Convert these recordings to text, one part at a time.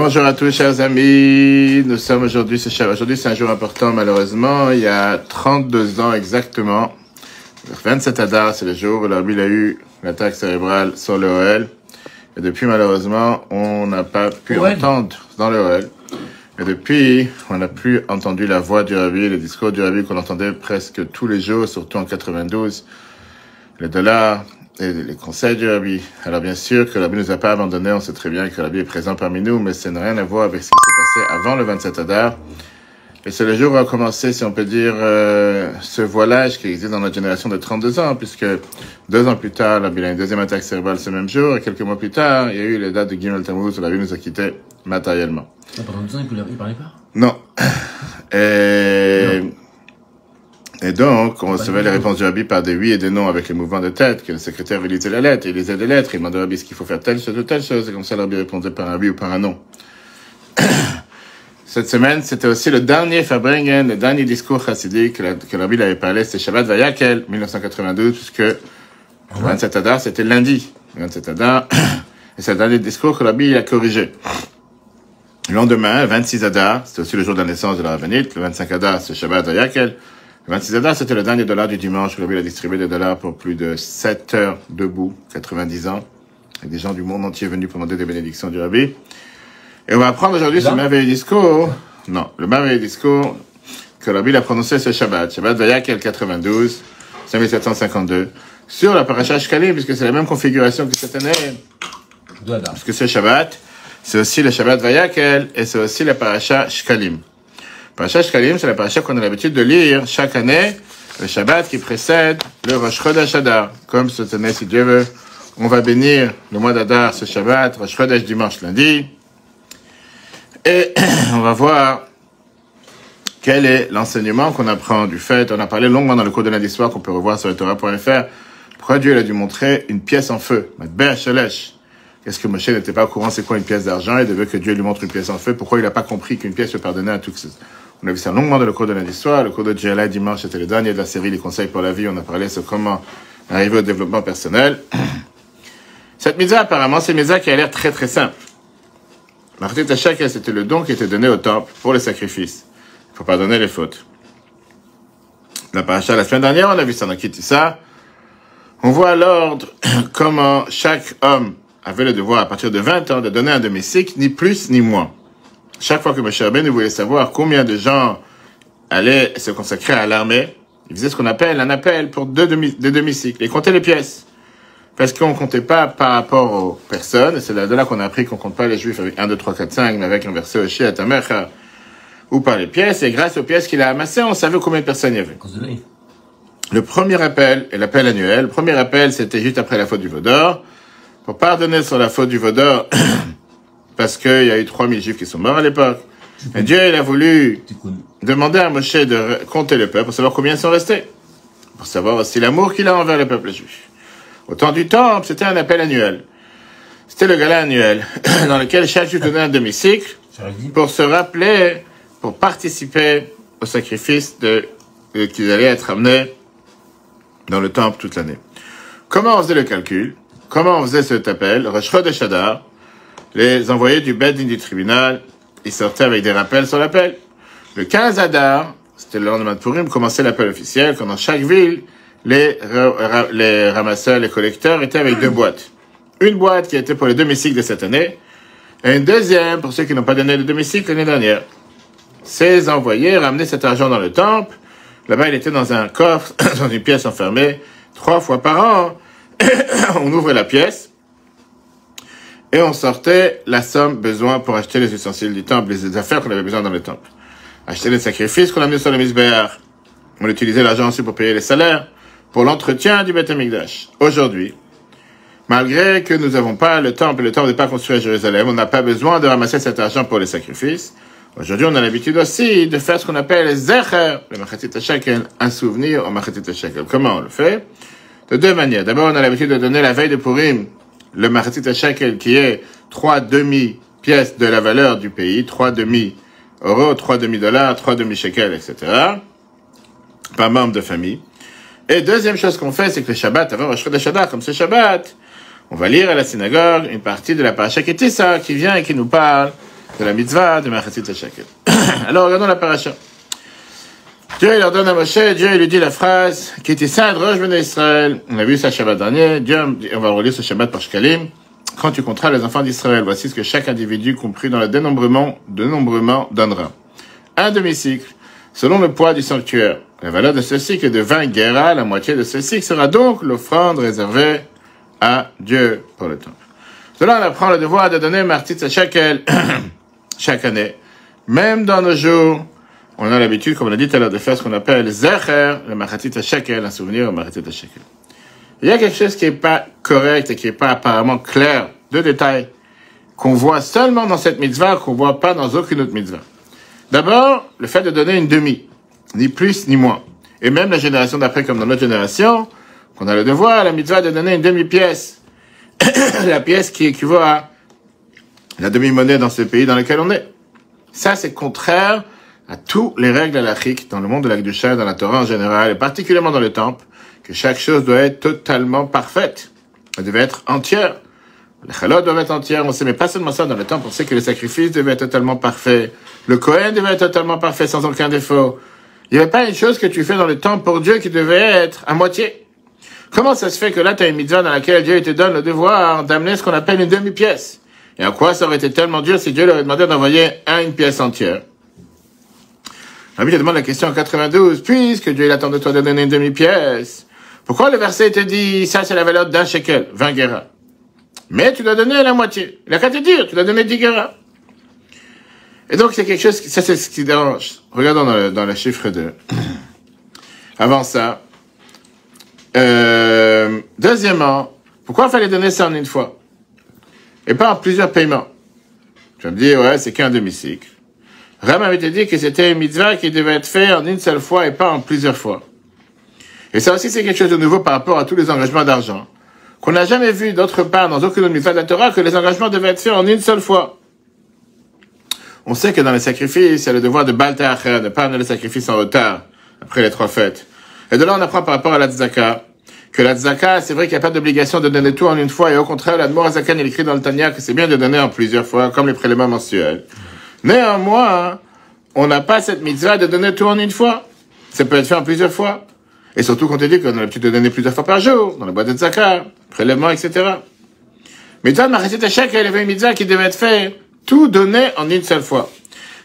Bonjour à tous, chers amis. Nous sommes aujourd'hui, c'est un jour important, malheureusement. Il y a 32 ans exactement, le 27 Adar, c'est le jour où l'Arbi a eu l'attaque cérébrale sur le OL. Et depuis, malheureusement, on n'a pas pu entendre dans le OL. Et depuis, on n'a plus entendu la voix du Rabbi, le discours du Rabbi qu'on entendait presque tous les jours, surtout en 92. Le dollar et les conseils du Rabbi. Alors bien sûr que le Rabbi nous a pas abandonnés, on sait très bien que le Rabbi est présent parmi nous, mais ça n'a rien à voir avec ce qui s'est passé avant le 27 Adar. Et c'est le jour où a commencé, si on peut dire, ce voilage qui existe dans notre génération de 32 ans, puisque 2 ans plus tard, le Rabbi a eu une deuxième attaque cérébrale ce même jour, et quelques mois plus tard, il y a eu les dates de Gimel Tammuz où le Rabbi nous a quittés matériellement. Pendant 2 ans, il parlait pas? Non. Et donc, on recevait les réponses du Rabbi par des oui et des non avec les mouvements de tête, que le secrétaire lisait la lettre, il lisait des lettres, il demandait au Rabbi ce qu'il faut faire telle chose ou telle chose, et comme ça, le Rabbi répondait par un oui ou par un non. Cette semaine, c'était aussi le dernier Farbrengen, le dernier discours chassidique que le Rabbi avait parlé, c'était Shabbat Vayakel, 1992, puisque le 27 Adar, c'était lundi. Le 27 Adar, et c'est le dernier discours que le Rabbi a corrigé. Le lendemain, le 26 Adar, c'était aussi le jour de la naissance de la Rabbinite, le 25 Adar, c'est Shabbat Vayakel. Le 26 Adar, c'était le dernier dollar du dimanche, où le Rabbi a distribué des dollars pour plus de 7 heures debout, 90 ans, avec des gens du monde entier venus pour demander des bénédictions du Rabbi. Et on va apprendre aujourd'hui ce merveilleux discours, le merveilleux discours que le Rabbi a prononcé ce Shabbat Vayakel 92, 5752, sur la paracha Shkalim, puisque c'est la même configuration que cette année. Parce que ce Shabbat, c'est aussi le Shabbat Vayakel, et c'est aussi la paracha Shkalim. Paracha Shkalim, c'est la paracha qu'on a l'habitude de lire chaque année, le Shabbat qui précède le Rosh Chodesh Adar. Comme cette année, si Dieu veut, on va bénir le mois d'Adar, ce Shabbat, Rosh Chodesh dimanche lundi. Et on va voir quel est l'enseignement qu'on apprend du fait. On a parlé longuement dans le cours de lundi soir qu'on peut revoir sur le Torah.fr. Pourquoi Dieu a dû montrer une pièce en feu? Matbeh Shelesh. Qu'est-ce que Moshe n'était pas au courant, c'est quoi une pièce d'argent? Il devait que Dieu lui montre une pièce en feu. Pourquoi il n'a pas compris qu'une pièce peut pardonner à tout? On a vu ça longuement dans le cours de lundi soir. Le cours de GLA dimanche, c'était le dernier de la série Les conseils pour la vie. On a parlé sur comment arriver au développement personnel. Cette mitzvah, apparemment, c'est une mitzvah qui a l'air très très simple. Martit Hashakel, c'était le don qui était donné au temple pour les sacrifices. Il faut pardonner les fautes. La paracha, la semaine dernière, on a vu ça dans Kitissa. On voit à l'ordre comment chaque homme avait le devoir, à partir de 20 ans, de donner un demi-cycle, ni plus ni moins. Chaque fois que Moshe Rabbeinu voulait savoir combien de gens allaient se consacrer à l'armée, il faisait ce qu'on appelle un appel pour deux demi-cycles. Il comptait les pièces. Parce qu'on ne comptait pas par rapport aux personnes, et c'est de là qu'on a appris qu'on ne compte pas les juifs avec 1, 2, 3, 4, 5, mais avec un verset au Shia Tamecha, ou par les pièces, et grâce aux pièces qu'il a amassées, on savait combien de personnes il y avait. Le premier appel, et l'appel annuel, le premier appel, c'était juste après la faute du Vaudor, pour pardonner sur la faute du Vaudor, parce qu'il y a eu 3000 juifs qui sont morts à l'époque. Et Dieu, il a voulu demander à Moshe de compter le peuple, pour savoir combien ils sont restés. Pour savoir aussi l'amour qu'il a envers le peuple juif. Au temps du temple, c'était un appel annuel. C'était le gala annuel, dans lequel chaque juif donnait un demi-cycle, pour se rappeler, pour participer au sacrifice qu'ils allaient être amenés dans le temple toute l'année. Comment on faisait le calcul? Comment on faisait cet appel? Rosh Chodesh Adar, les envoyés du Beit Din du tribunal, ils sortaient avec des rappels sur l'appel. Le 15 Adar, c'était le lendemain de Purim, commençait l'appel officiel, quand dans chaque ville, les ramasseurs, les collecteurs étaient avec 2 boîtes. Une boîte qui était pour les demi-cycles de cette année, et une deuxième pour ceux qui n'ont pas donné le demi-cycle l'année dernière. Ces envoyés ramenaient cet argent dans le temple. Là-bas, il était dans un coffre, dans une pièce enfermée. 3 fois par an, on ouvrait la pièce et on sortait la somme besoin pour acheter les ustensiles du temple, les affaires qu'on avait besoin dans le temple. Acheter les sacrifices qu'on amenait sur le Mizbeach. On utilisait l'argent aussi pour payer les salaires, pour l'entretien du Beth Amikdash. Aujourd'hui, malgré que nous n'avons pas le temple n'est pas construit à Jérusalem, on n'a pas besoin de ramasser cet argent pour les sacrifices. Aujourd'hui, on a l'habitude aussi de faire ce qu'on appelle les zecher, le machatit hashekel, un souvenir au machatit hashekel. Comment on le fait? De 2 manières. D'abord, on a l'habitude de donner la veille de Purim le machatit hashekel, qui est 3 demi-pièces de la valeur du pays, 3 demi-euros, 3 demi-dollars, 3 demi-shekels, etc. Par membre de famille. Et deuxième chose qu'on fait, c'est que le Shabbat, avant Rosh Chodesh Adar, comme ce Shabbat, on va lire à la synagogue une partie de la paracha Kitissa qui vient et qui nous parle de la mitzvah de Machatzit HaShekel. Alors, regardons la paracha. Dieu, il ordonne à Moshe, Dieu, il lui dit la phrase, qui était sainte, Rosh Bnei Israël. On a vu ça Shabbat dernier. Dieu, on va relire ce Shabbat par Shkalim. Quand tu compteras les enfants d'Israël, voici ce que chaque individu compris dans le dénombrement donnera. Un demi-cycle, selon le poids du sanctuaire. La valeur de ce cycle est de 20 guéras, la moitié de ce cycle sera donc l'offrande réservée à Dieu pour le temple. De là, on apprend le devoir de donner Machatzit HaShekel chaque année. Même dans nos jours, on a l'habitude, comme on a dit tout à l'heure, de faire ce qu'on appelle Zecher, le Machatzit HaShekel, un souvenir au Machatzit HaShekel. Il y a quelque chose qui n'est pas correct et qui n'est pas apparemment clair, deux détails, qu'on voit seulement dans cette mitzvah, qu'on ne voit pas dans aucune autre mitzvah. D'abord, le fait de donner une demi, ni plus ni moins. Et même la génération d'après, comme dans notre génération, qu'on a le devoir, la mitzvah de donner une demi-pièce. La pièce qui équivaut à la demi-monnaie dans ce pays dans lequel on est. Ça, c'est contraire à toutes les règles halachiques dans le monde de la Kedusha, dans la Torah en général, et particulièrement dans le temple, que chaque chose doit être totalement parfaite. Elle devait être entière. Les chalot doivent être entières. On sait, mais pas seulement ça, dans le temple, on sait que les sacrifices devaient être totalement parfaits. Le Kohen devait être totalement parfait, sans aucun défaut. Il n'y avait pas une chose que tu fais dans le temple pour Dieu qui devait être à moitié. Comment ça se fait que là, tu as une mitzvah dans laquelle Dieu te donne le devoir d'amener ce qu'on appelle une demi-pièce? Et en quoi ça aurait été tellement dur si Dieu leur avait demandé d'envoyer une pièce entière? Rabbi te demande la question en 92, puisque Dieu il attend de toi de donner une demi-pièce, pourquoi le verset te dit, ça c'est la valeur d'un shekel, 20 guéras? Mais tu dois donner la moitié. Il a qu'à te dire, tu dois donner 10 guéras. Et donc c'est quelque chose, ça c'est ce qui dérange. Regardons dans le chiffre 2. Avant ça, deuxièmement, pourquoi il fallait donner ça en une fois? Et pas en plusieurs paiements? Tu vas me dire, ouais, c'est qu'un demi-cycle. Ram avait dit que c'était une mitzvah qui devait être faite en une seule fois et pas en plusieurs fois. Et ça aussi, c'est quelque chose de nouveau par rapport à tous les engagements d'argent. Qu'on n'a jamais vu d'autre part dans aucune autre mitzvah de la Torah que les engagements devaient être faits en une seule fois. On sait que dans les sacrifices, il y a le devoir de Baal Ta'acher, de ne pas amener les sacrifices en retard, après les 3 fêtes. Et de là, on apprend par rapport à la tzedaka, que la tzedaka, c'est vrai qu'il n'y a pas d'obligation de donner tout en une fois, et au contraire, l'Admor HaZaken, il écrit dans le Tanya que c'est bien de donner en plusieurs fois, comme les prélèvements mensuels. Néanmoins, on n'a pas cette mitzvah de donner tout en une fois. Ça peut être fait en plusieurs fois. Et surtout, quand on dit qu'on a l'habitude de donner plusieurs fois par jour, dans la boîte de tzedaka, prélèvements, etc. Mitzvah de Machatzit HaShekel, il y avait une mitzvah qui devait être faite, tout donner en une seule fois.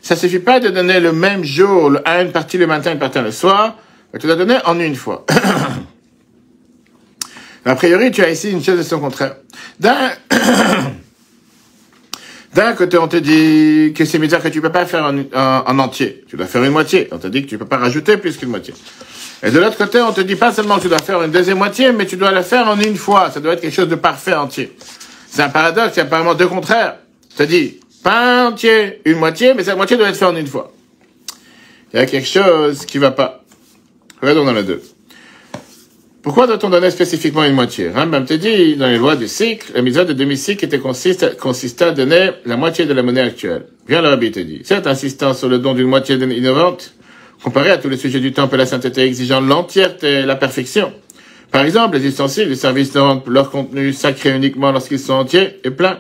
Ça suffit pas de donner le même jour, une partie le matin, une partie le soir, mais tu dois donner en une fois. A priori, tu as ici une chose de son contraire. D'un côté, on te dit que c'est mitzvah que tu peux pas faire en entier. Tu dois faire une moitié. On te dit que tu peux pas rajouter plus qu'une moitié. Et de l'autre côté, on te dit pas seulement que tu dois faire une deuxième moitié, mais tu dois la faire en une fois. Ça doit être quelque chose de parfait entier. C'est un paradoxe, il y a apparemment deux contraires. On te dit, pas entier, une moitié, mais cette moitié doit être faite en une fois. Il y a quelque chose qui va pas. Regardons dans le 2. Pourquoi doit-on donner spécifiquement une moitié? Rambam te dit, dans les lois du cycle, la mitzvah de demi-cycle consistait à donner la moitié de la monnaie actuelle. Bien le Rabbi te dit. Cette insistance sur le don d'une moitié innovante, comparée à tous les sujets du temple et la sainteté exigeant l'entièreté et la perfection. Par exemple, les ustensiles du service ne rendent leur contenu sacré uniquement lorsqu'ils sont entiers et pleins.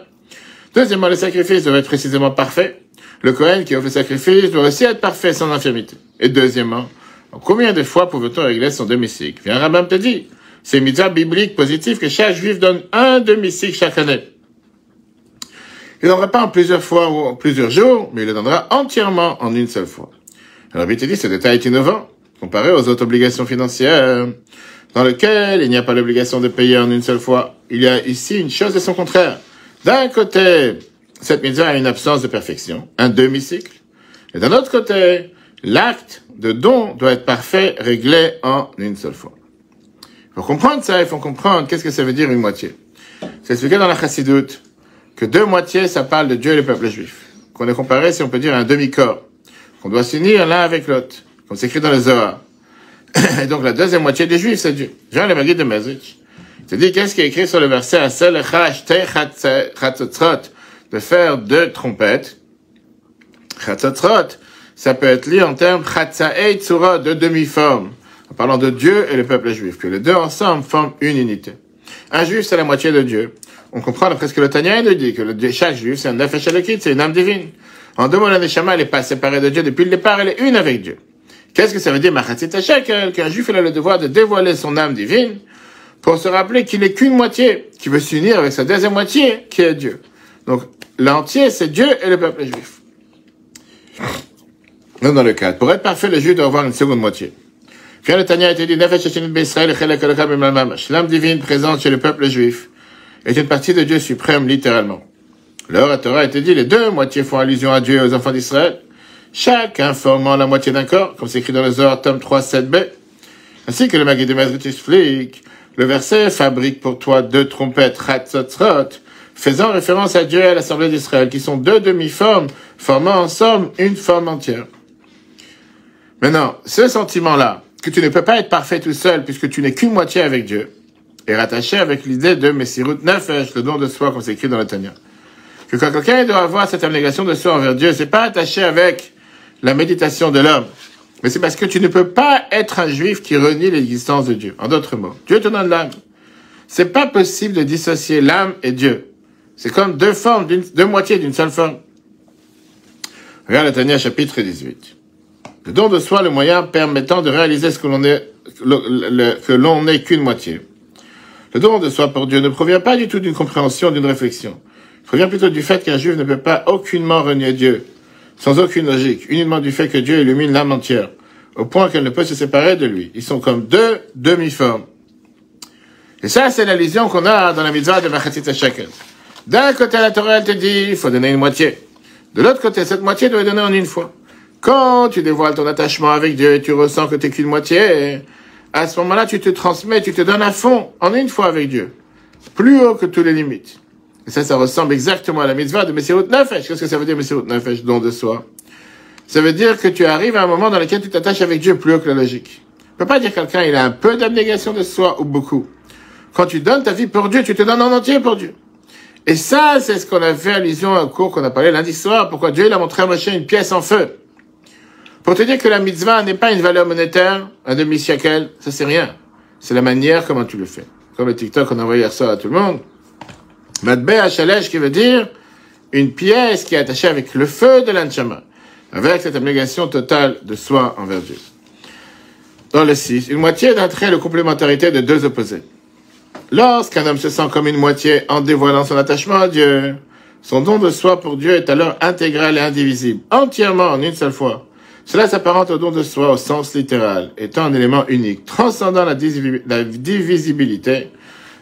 Deuxièmement, les sacrifices doivent être précisément parfaits. Le Kohen qui offre le sacrifice doit aussi être parfait sans infirmité. Et deuxièmement, combien de fois pouvait-on régler son demi-cycle? Bien, Rambam te dit, c'est une mitzvah biblique positive que chaque juif donne un demi-cycle chaque année. Il ne donnera pas en plusieurs fois ou en plusieurs jours, mais il le donnera entièrement en une seule fois. Alors, Rabbi te dit, ce détail est innovant, comparé aux autres obligations financières, dans lesquelles il n'y a pas l'obligation de payer en une seule fois. Il y a ici une chose de son contraire. D'un côté, cette mitzvah a une absence de perfection, un demi-cycle. Et d'un autre côté, l'acte de don doit être parfait, réglé en une seule fois. Pour comprendre ça, il faut comprendre qu'est-ce que ça veut dire une moitié. C'est expliqué dans la Chassidoute que 2 moitiés, ça parle de Dieu et le peuple juif. Qu'on est comparé, si on peut dire, à un demi-corps. Qu'on doit s'unir l'un avec l'autre. Comme c'est écrit dans le Zohar. Et donc la deuxième moitié des juifs, c'est Dieu. Jean le Maguide de Mezrich. Il te dit qu'est-ce qui est écrit sur le verset de faire 2 trompettes. Chatzotzrot, ça peut être lié en termes chatzaei tzura, de demi-forme. En parlant de Dieu et le peuple juif, que les deux ensemble forment une unité. Un juif, c'est la moitié de Dieu. On comprend d'après ce que le Tanya nous dit, que chaque juif, c'est un nefesh elokit, c'est une âme divine. En deux mots, la Neshama, elle n'est pas séparée de Dieu depuis le départ, elle est une avec Dieu. Qu'est-ce que ça veut dire, Machatzit HaShekel? Qu'un juif, il a le devoir de dévoiler son âme divine pour se rappeler qu'il n'est qu'une moitié, qui veut s'unir avec sa deuxième moitié, qui est Dieu. Donc, l'entier, c'est Dieu et le peuple juif. Donc, dans le cadre, pour être parfait, le juif doit avoir une seconde moitié. Puis, le Tanya a été dit, l'âme divine présente chez le peuple juif est une partie de Dieu suprême, littéralement. Alors, la Torah a été dit, les deux moitiés font allusion à Dieu et aux enfants d'Israël, chacun formant la moitié d'un corps, comme c'est écrit dans le Zohar, tome 3, 7b. Ainsi que le Maggid de Mezrit explique, le verset fabrique pour toi deux trompettes, ratzotzrot, faisant référence à Dieu et à l'Assemblée d'Israël, qui sont deux demi-formes, formant ensemble une forme entière. Maintenant, ce sentiment-là, que tu ne peux pas être parfait tout seul, puisque tu n'es qu'une moitié avec Dieu, est rattaché avec l'idée de Messirut Nefesh, le don de soi, comme c'est écrit dans le Tanya. Que quand quelqu'un doit avoir cette abnégation de soi envers Dieu, c'est pas attaché avec la méditation de l'homme, mais c'est parce que tu ne peux pas être un juif qui renie l'existence de Dieu. En d'autres mots, Dieu te donne l'âme. C'est pas possible de dissocier l'âme et Dieu. C'est comme deux formes, deux moitiés d'une seule forme. Regarde le Tanya, chapitre 18. Le don de soi, le moyen permettant de réaliser ce que l'on est, que l'on n'est qu'une moitié. Le don de soi pour Dieu ne provient pas du tout d'une compréhension, d'une réflexion. Il provient plutôt du fait qu'un juif ne peut pas aucunement renier Dieu, sans aucune logique, uniquement du fait que Dieu illumine l'âme entière, au point qu'elle ne peut se séparer de lui. Ils sont comme deux demi-formes. Et ça, c'est l'allusion qu'on a dans la mitzvah de Machatzit HaShekel. D'un côté, la Torah, elle te dit, il faut donner une moitié. De l'autre côté, cette moitié doit être donnée en une fois. Quand tu dévoiles ton attachement avec Dieu et tu ressens que tu n'es qu'une moitié, à ce moment-là, tu te transmets, tu te donnes à fond, en une fois avec Dieu. Plus haut que toutes les limites. Et ça ressemble exactement à la mitzvah de Messirut Nefesh. Qu'est-ce que ça veut dire, Messirut Nefesh, don de soi? Ça veut dire que tu arrives à un moment dans lequel tu t'attaches avec Dieu plus haut que la logique. Tu peux pas dire quelqu'un, il a un peu d'abnégation de soi ou beaucoup. Quand tu donnes ta vie pour Dieu, tu te donnes en entier pour Dieu. Et ça, c'est ce qu'on a fait allusion au cours qu'on a parlé lundi soir. Pourquoi Dieu, il a montré à Moshe une pièce en feu. Pour te dire que la mitzvah n'est pas une valeur monétaire, un demi-shekel, ça c'est rien. C'est la manière comment tu le fais. Comme le TikTok qu'on a envoyé hier soir à tout le monde. Matbe Hachalesh qui veut dire une pièce qui est attachée avec le feu de l'Anshama. Avec cette abnégation totale de soi envers Dieu. Dans le 6, une moitié d'un trait de complémentarité de deux opposés. Lorsqu'un homme se sent comme une moitié en dévoilant son attachement à Dieu, son don de soi pour Dieu est alors intégral et indivisible, entièrement en une seule fois. Cela s'apparente au don de soi au sens littéral, étant un élément unique, transcendant la divisibilité.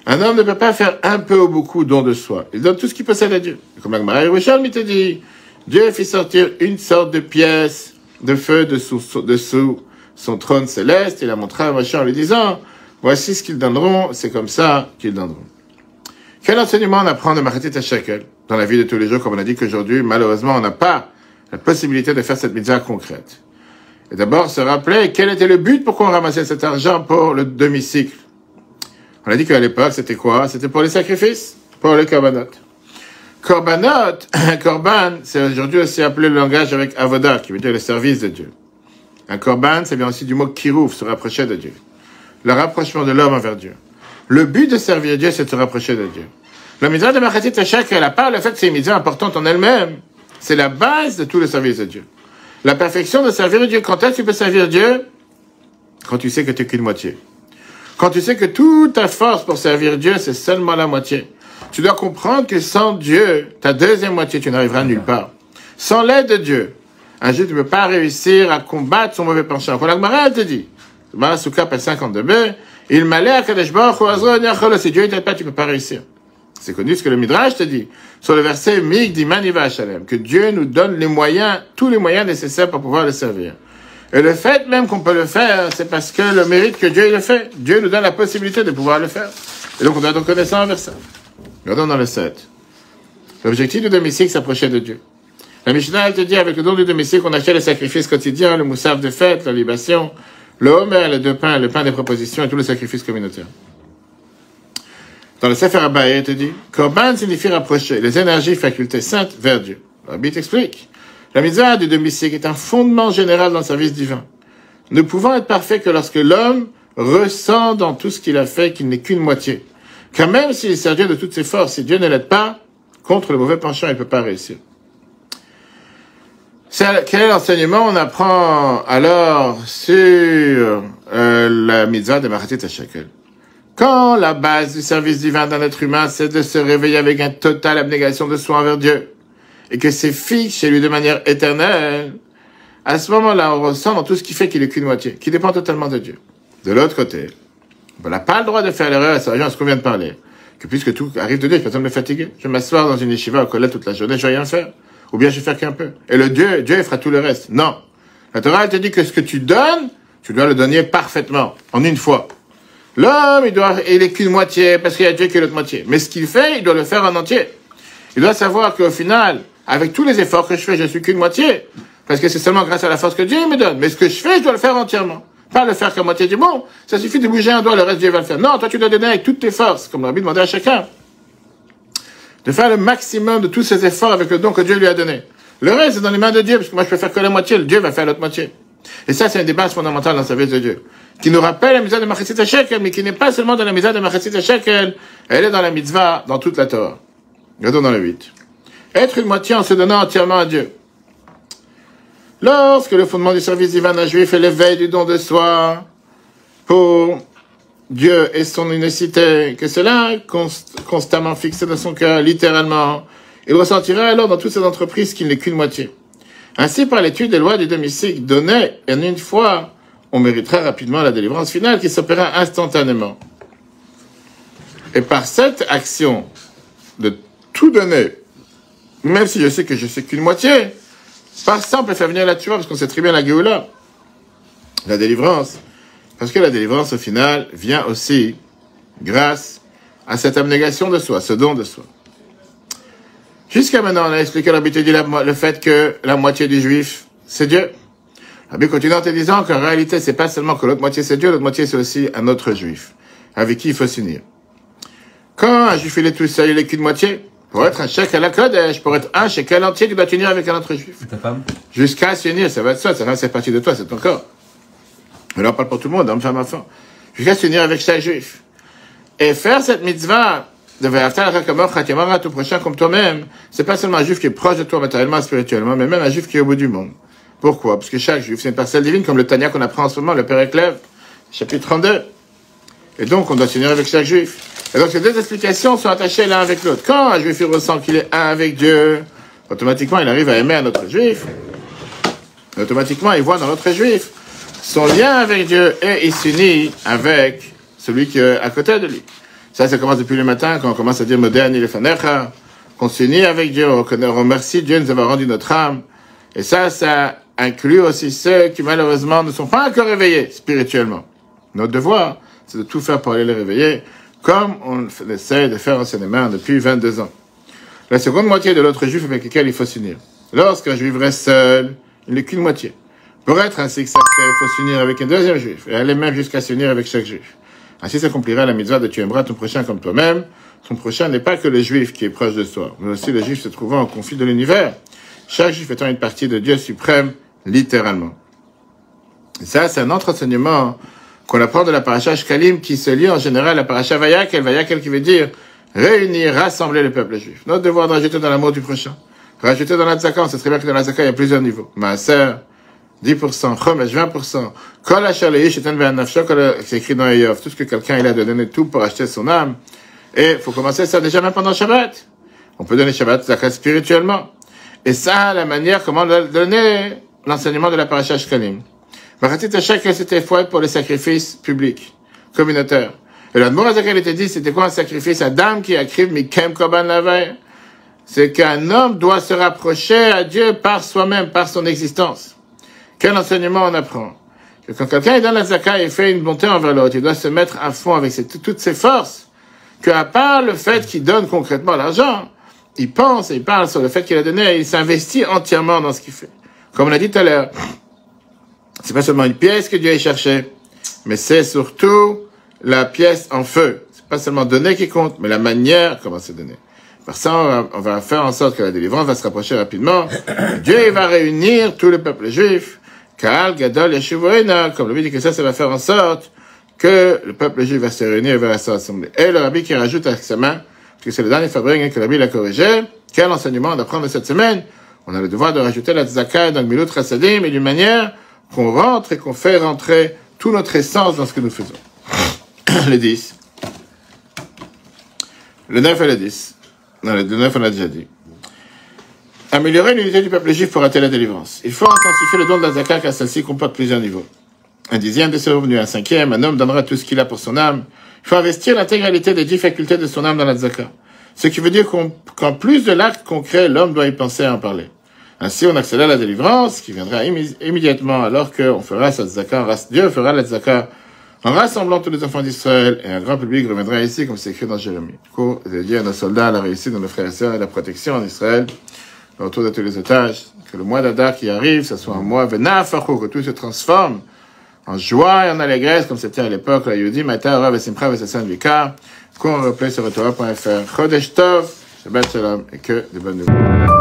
Un homme ne peut pas faire un peu ou beaucoup don de soi. Il donne tout ce qu'il possède à Dieu. Comme la Gemara Yerushalmi te dit, Dieu fit sortir une sorte de pièce de feu dessous son trône céleste. Il a montré à Moshe en lui disant, voici ce qu'ils donneront, c'est comme ça qu'ils donneront. Quel enseignement on apprend de Machatzit HaShekel dans la vie de tous les jours, comme on a dit qu'aujourd'hui, malheureusement, on n'a pas la possibilité de faire cette mitzvah concrète. Et d'abord, se rappeler quel était le but, pourquoi on ramassait cet argent pour le demi-cycle. On a dit qu'à l'époque, c'était quoi? C'était pour les sacrifices, pour les korbanot. Korbanot, korban, c'est aujourd'hui aussi appelé le langage avec avodah, qui veut dire le service de Dieu. Un korban, ça vient aussi du mot kirouf, se rapprocher de Dieu. Le rapprochement de l'homme envers Dieu. Le but de servir Dieu, c'est de se rapprocher de Dieu. La mitzvah de Machatzit HaShekel, à part le fait que c'est une mitzvah importante en elle-même, c'est la base de tout le service de Dieu. La perfection de servir Dieu. Quand est-ce que tu peux servir Dieu? Quand tu sais que tu n'es qu'une moitié. Quand tu sais que toute ta force pour servir Dieu, c'est seulement la moitié. Tu dois comprendre que sans Dieu, ta deuxième moitié, tu n'arriveras nulle part. Sans l'aide de Dieu, un juif ne peut pas réussir à combattre son mauvais penchant. Quand la Gemara te dit, Souka page 52b, il m'allait à Kadesh Baruch Hu Azro Niachol, si Dieu ne t'aide pas, tu ne peux pas réussir. C'est connu ce que le Midrash te dit. Sur le verset Mig Dimaniva Shalem, que Dieu nous donne les moyens, tous les moyens nécessaires pour pouvoir le servir. Et le fait même qu'on peut le faire, c'est parce que le mérite que Dieu le fait. Dieu nous donne la possibilité de pouvoir le faire. Et donc on doit être reconnaissant envers ça. Regardons dans le 7. L'objectif du demi-cycle, s'approcher de Dieu. La Mishnah, elle te dit, avec le don du demi-cycle, on achète les sacrifices quotidiens, le moussaf de fête, la libation, le homer, les deux pains, le pain des propositions et tous les sacrifices communautaires. Dans le Sefer Abaye, il te dit, Korban signifie rapprocher les énergies, facultés saintes vers Dieu. Rabbi t'explique. La mitzvah du demi-cycle est un fondement général dans le service divin. Ne pouvant être parfait que lorsque l'homme ressent dans tout ce qu'il a fait qu'il n'est qu'une moitié. Car même s'il sert Dieu de toutes ses forces, si Dieu ne l'aide pas, contre le mauvais penchant, il ne peut pas réussir. Quel est l'enseignement on apprend alors sur la mitzvah de Machatzit HaShekel? Quand la base du service divin d'un être humain, c'est de se réveiller avec une totale abnégation de soi envers Dieu, et que c'est fixe chez lui de manière éternelle, à ce moment-là, on ressent dans tout ce qui fait qu'il est qu'une moitié, qui dépend totalement de Dieu. De l'autre côté, on n'a pas le droit de faire l'erreur, à ce qu'on vient de parler, que puisque tout arrive de Dieu, je peux pas me fatiguer. Je vais m'asseoir dans une yeshiva au collège toute la journée, je vais rien faire. Ou bien je vais faire qu'un peu. Et Dieu, il fera tout le reste. Non. La Torah, elle te dit que ce que tu donnes, tu dois le donner parfaitement, en une fois. L'homme, il est qu'une moitié, parce qu'il y a Dieu qui est l'autre moitié. Mais ce qu'il fait, il doit le faire en entier. Il doit savoir qu'au final, avec tous les efforts que je fais, je suis qu'une moitié. Parce que c'est seulement grâce à la force que Dieu me donne. Mais ce que je fais, je dois le faire entièrement. Pas le faire qu'à moitié du bon. Ça suffit de bouger un doigt, le reste Dieu va le faire. Non, toi tu dois donner avec toutes tes forces, comme l'Arabie demandait à chacun. De faire le maximum de tous ses efforts avec le don que Dieu lui a donné. Le reste, c'est dans les mains de Dieu, parce que moi je peux faire que la moitié, Dieu va faire l'autre moitié. Et ça, c'est une des bases fondamentales dans le service de Dieu. Qui nous rappelle la mitzvah de Machatzit HaShekel, mais qui n'est pas seulement dans la mitzvah de Machatzit HaShekel, elle est dans la mitzvah, dans toute la Torah. Regardons dans le 8. Être une moitié en se donnant entièrement à Dieu. Lorsque le fondement du service divin d'un juif est l'éveil du don de soi pour Dieu et son unicité, que cela est constamment fixé dans son cœur, littéralement, il ressentira alors dans toutes ses entreprises qu'il n'est qu'une moitié. Ainsi, par l'étude des lois du demi-cycle données, en une fois, on méritera rapidement la délivrance finale qui s'opérera instantanément. Et par cette action de tout donner, même si je sais que je sais qu'une moitié, par ça on peut faire venir la tchouva, parce qu'on sait très bien la Géoula, la délivrance. Parce que la délivrance, au final, vient aussi grâce à cette abnégation de soi, ce don de soi. Jusqu'à maintenant, on a expliqué l'habitude, le fait que la moitié du juif, c'est Dieu. Rabbi continue en te disant qu'en réalité, c'est pas seulement que l'autre moitié c'est Dieu, l'autre moitié c'est aussi un autre juif, avec qui il faut s'unir. Quand un juif il est tout seul, il est qu'une moitié, pour être un shekel à Kodesh, pour être un shekel entier, tu dois t'unir avec un autre juif. Et ta femme? Jusqu'à s'unir, ça va être ça va faire partie de toi, c'est ton corps. Mais là, on parle pour tout le monde, homme, femme, enfant. Jusqu'à s'unir avec chaque juif. Et faire cette mitzvah, de Ve'aftal Rakamor Chatimara, tout prochain comme toi-même, c'est pas seulement un juif qui est proche de toi matériellement, spirituellement, mais même un juif qui est au bout du monde. Pourquoi? Parce que chaque juif, c'est une parcelle divine, comme le Tanya qu'on apprend en ce moment, le Père Éclève, chapitre 32. Et donc, on doit s'unir avec chaque juif. Et donc, ces deux explications sont attachées l'un avec l'autre. Quand un juif, il ressent qu'il est un avec Dieu, automatiquement, il arrive à aimer un autre juif. Et automatiquement, il voit dans l'autre juif son lien avec Dieu et il s'unit avec celui qui est à côté de lui. Ça commence depuis le matin, quand on commence à dire moderne il est fanecha, qu'on s'unit avec Dieu, on remercie Dieu de nous avoir rendu notre âme. Et ça inclut aussi ceux qui malheureusement ne sont pas encore réveillés spirituellement. Notre devoir, c'est de tout faire pour aller les réveiller, comme on essaie de faire en Seine-et-Marne depuis 22 ans. La seconde moitié de l'autre juif avec lequel il faut s'unir. Lorsqu'un juif reste seul, il n'est qu'une moitié. Pour être ainsi que sacré, il faut s'unir avec un deuxième juif, et aller même jusqu'à s'unir avec chaque juif. Ainsi s'accomplira la mitzvah de tu aimeras ton prochain comme toi-même. Ton prochain n'est pas que le juif qui est proche de soi, mais aussi le juif se trouvant au conflit de l'univers. Chaque juif étant une partie de Dieu suprême, littéralement. Et ça, c'est un autre enseignement qu'on apprend de la paracha Shkalim, qui se lie en général à la paracha Vayakel qui veut dire réunir, rassembler le peuple juif. Notre devoir de rajouter dans l'amour du prochain. Rajouter dans la tzaka, on sait très bien que dans la tzaka, il y a plusieurs niveaux. Maaser, 10%, Chomesh, 20%, Kol Asher Leish Eten Ve'an Nafsho, c'est écrit dans Eov, tout ce que quelqu'un il a de donner tout pour acheter son âme. Et il faut commencer ça déjà même pendant Shabbat. On peut donner Shabbat tzaka spirituellement. Et ça, la manière comment donner l'enseignement de la paracha Shkalim. Machatzit HaShekel, c'était foi pour les sacrifices publics, communautaires. Et l'Admor Azakel était dit, c'était quoi un sacrifice? Adam qui akriv mikem korban lavei. C'est qu'un homme doit se rapprocher à Dieu par soi-même, par son existence. Quel enseignement on apprend? Que quand quelqu'un est dans la zaka et fait une bonté envers l'autre, il doit se mettre à fond avec toutes ses forces. Qu'à part le fait qu'il donne concrètement l'argent, il pense et il parle sur le fait qu'il a donné et il s'investit entièrement dans ce qu'il fait. Comme on l'a dit tout à l'heure, c'est pas seulement une pièce que Dieu a cherchée, mais c'est surtout la pièce en feu. C'est pas seulement donner qui compte, mais la manière comment c'est donné. Par ça, on va faire en sorte que la délivrance va se rapprocher rapidement. Dieu va réunir tout le peuple juif. Kaal, Gadol, Yeshivoena, comme le dit que ça va faire en sorte que le peuple juif va se réunir et va se rassembler. Et le rabbi qui rajoute avec sa main, parce que c'est le dernier fabrique que le rabbi l'a corrigé, quel enseignement on apprend de cette semaine? on a le devoir de rajouter la tzaka dans le Milut Chassadim, mais d'une manière qu'on rentre et qu'on fait rentrer toute notre essence dans ce que nous faisons. Le 10. Le 9 et le 10. Non, le 9, on a déjà dit. Améliorer l'unité du peuple juif pour atteindre la délivrance. Il faut intensifier le don de la zakat car celle-ci comporte plusieurs niveaux. Un dixième de ses revenus, un cinquième, un homme donnera tout ce qu'il a pour son âme. Il faut investir l'intégralité des 10 facultés de son âme dans la zakat. Ce qui veut dire qu'en plus de l'acte concret, l'homme doit y penser à en parler. Ainsi, on accélère la délivrance qui viendra immédiatement alors qu'on fera cette zakat. Dieu fera la zakat en rassemblant tous les enfants d'Israël et un grand public reviendra ici comme c'est écrit dans Jérémie. Du coup, dédié à nos soldats, à la réussite de nos frères et sœurs et la protection en Israël. Autour de tous les otages, que le mois d'Adar qui arrive, ça soit un mois Venafacho, que tout se transforme en joie et en allégresse, comme c'était à l'époque, la Yehudi, Mata, Rav, Simcha, Vesassan, Vikar, qu'on replace sur Torah.fr. Chodesh Tov, Shabbat Shalom, et que des bonnes nouvelles.